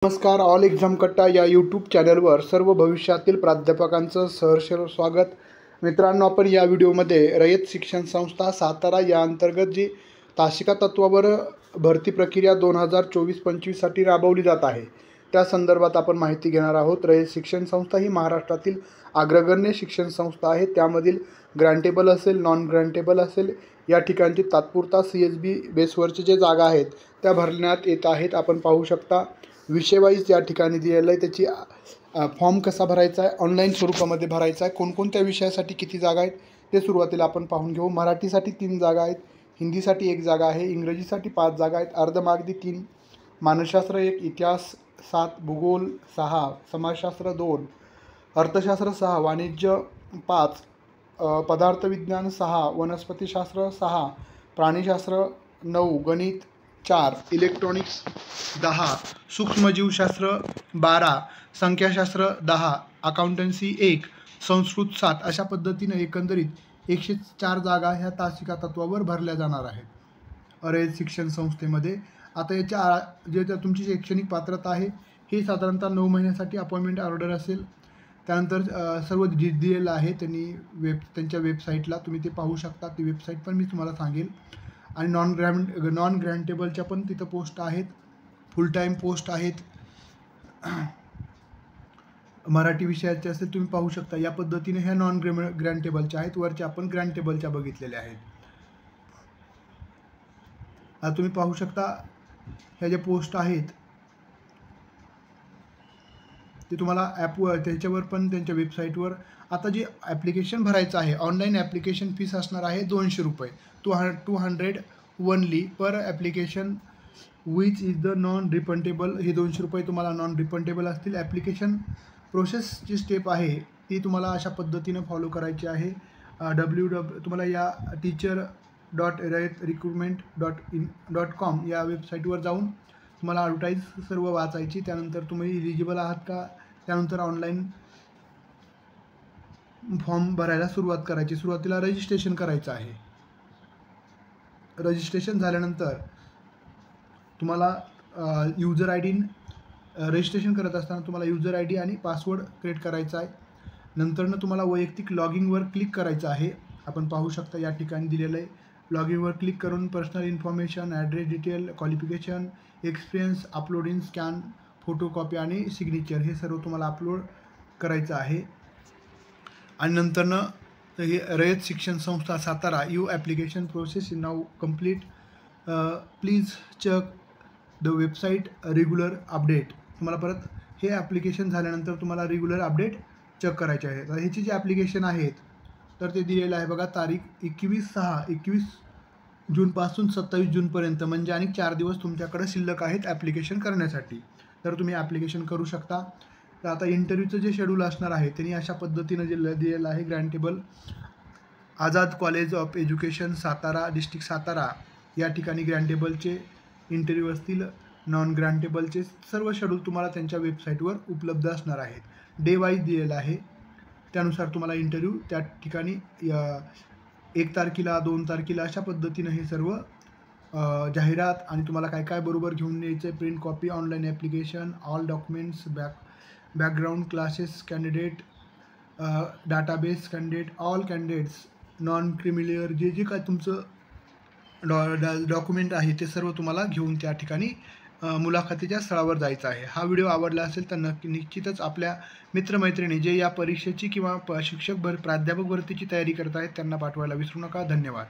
नमस्कार. All exam कट्टा या यूट्यूब चॅनलवर सर्व भविष्यातील प्राध्यापकांचं सहर्ष स्वागत. मित्रांनो, आपण या व्हिडिओमध्ये रयत शिक्षण संस्था सातारा या अंतर्गत जी तासिका तत्वावर भरती प्रक्रिया 2024-25साठी राबवली जात आहे त्या संदर्भात आपण माहिती घेणार आहोत. रयत शिक्षण संस्था ही महाराष्ट्रातील अग्रगण्य शिक्षण संस्था आहे. त्यामधील ग्रँटेबल असेल, नॉन ग्रँटेबल असेल, या ठिकाणची तात्पुरता CSB बेसवरचे जे जागा आहेत त्या भरण्यात येत आहेत. आपण पाहू शकता विषय वाईज या ठिकाणी दिलेलं आहे. त्याची फॉर्म कसा भरायचा आहे, ऑनलाईन स्वरूपामध्ये भरायचा आहे, कोणकोणत्या विषयासाठी किती जागा आहेत ते सुरुवातीला आपण पाहून घेऊ. मराठीसाठी 3 जागा आहेत, हिंदीसाठी 1 जागा आहे, इंग्रजीसाठी 5 जागा आहेत, अर्धमागधी 3, मानसशास्त्र 1, इतिहास 7, भूगोल 6, समाजशास्त्र 2, अर्थशास्त्र 6, वाणिज्य 5, पदार्थविज्ञान 6, वनस्पतीशास्त्र 6, प्राणीशास्त्र 9, गणित 4, इलेक्ट्रॉनिक्स 10, सूक्ष्मजीवशास्त्र 12, संख्याशास्त्र 10, अकाउंटन्सी 1, संस्कृत 7 अशा पद्धतीने एकंदरीत 104 जागा ह्या तासिका तत्वावर भरल्या जाणार आहेत रयत शिक्षण संस्थेमध्ये. आता याच्या जे तुमची शैक्षणिक पात्रता आहे ही साधारणतः 9 महिन्यासाठी अपॉइंटमेंट ऑर्डर असेल. त्यानंतर सर्व दिलेलं आहे त्यांनी त्यांच्या वेबसाईटला, तुम्ही ते पाहू शकता. ती वेबसाईट पण मी तुम्हाला सांगेल. आणि नॉन ग्रँटेबलच्या पण तिथं पोस्ट आहेत, फुल टाईम पोस्ट आहेत. मराठी विषयाचे असेल तुम्ही पाहू शकता. या पद्धतीने ह्या नॉन ग्रँटेबलच्या आहेत. वरच्या आपण ग्रँटेबलच्या बघितलेल्या आहेत. आता तुम्ही पाहू शकता ह्या ज्या पोस्ट आहेत ते तुम्हाला ॲपवर, त्याच्यावर पण त्यांच्या वेबसाईटवर. आता जे ॲप्लिकेशन भरायचं आहे, ऑनलाईन ॲप्लिकेशन फीस असणार आहे 200 रुपये, 200 only per application which is the non refundable. हे 200 रुपये तुम्हाला नॉन रिफंडेबल असतील. ॲप्लिकेशन प्रोसेसची स्टेप आहे ती तुम्हाला अशा पद्धतीनं फॉलो करायची आहे. तुम्हाला या teacher.rayatrecruitment.com या वेबसाईटवर जाऊन तुम्हाला ॲडव्हर्टाईज सर्व वाचायची. त्यानंतर तुम्ही इलिजिबल आहात का, त्यानंतर ऑनलाईन फॉर्म भरायला सुरुवात करायची. सुरुवातीला रजिस्ट्रेशन करायचं आहे. रजिस्ट्रेशन झाल्यानंतर तुम्हाला यूजर आय डी, रजिस्ट्रेशन करत असताना तुम्हाला यूजर आय डी आणि पासवर्ड क्रिएट करायचा आहे. नंतरनं तुम्हाला वैयक्तिक लॉगिनवर क्लिक करायचं आहे. आपण पाहू शकता या ठिकाणी दिलेलं आहे. लॉगिनवर क्लिक करून personal information, address detail, qualification, experience, uploading, scan, photocopy आणि सिग्नेचर हे सर्व तुम्हाला अपलोड करायचं आहे. आणि नंतरनं हे Rayat Shikshan Sanstha Satara you application process is now complete, please check the website regular update. तुम्हाला परत हे ॲप्लिकेशन झाल्यानंतर तुम्हाला रेग्युलर अपडेट चेक करायचे आहे. तर ह्याची जे ॲप्लिकेशन आहेत तर ते दिलेलं आहे बघा. तारीख 21 जूनपासून 27 जूनपर्यंत, म्हणजे आणि 4 दिवस तुमच्याकडे शिल्लक आहेत ॲप्लिकेशन करण्यासाठी. तर तुम्ही ॲप्लिकेशन करू शकता. तर आता इंटरव्ह्यूचं जे शेड्यूल असणार आहे त्यांनी अशा पद्धतीनं जे दिलेलं आहे. Grantable Azad college of education Satara, district Satara या ठिकाणी ग्रँटेबलचे इंटरव्ह्यू असतील. नॉन ग्रँटेबलचे सर्व शेड्यूल तुम्हाला त्यांच्या वेबसाईटवर उपलब्ध असणार आहेत. डे वाईज दिलेलं आहे. त्यानुसार तुम्हाला इंटरव्ह्यू त्या ठिकाणी 1 तारखेला, 2 तारखेला अशा पद्धतीनं हे सर्व जाहिरात आणि तुम्हाला काय काय बरोबर घेऊन यायचं, print copy, online application, all documents, background classes candidate, database candidate, all candidates, non creamy layer, जे जे काय तुमचं डॉक्युमेंट आहे ते सर्व तुम्हाला घेऊन त्या ठिकाणी मुलाखतीच्या स्थळावर जायचं आहे. हा व्हिडिओ आवडला असेल तर निश्चितच आपल्या मित्रमैत्रिणी जे या परीक्षेची किंवा प्राध्यापक भरतीची तयारी करत आहेत त्यांना पाठवायला विसरू नका. धन्यवाद.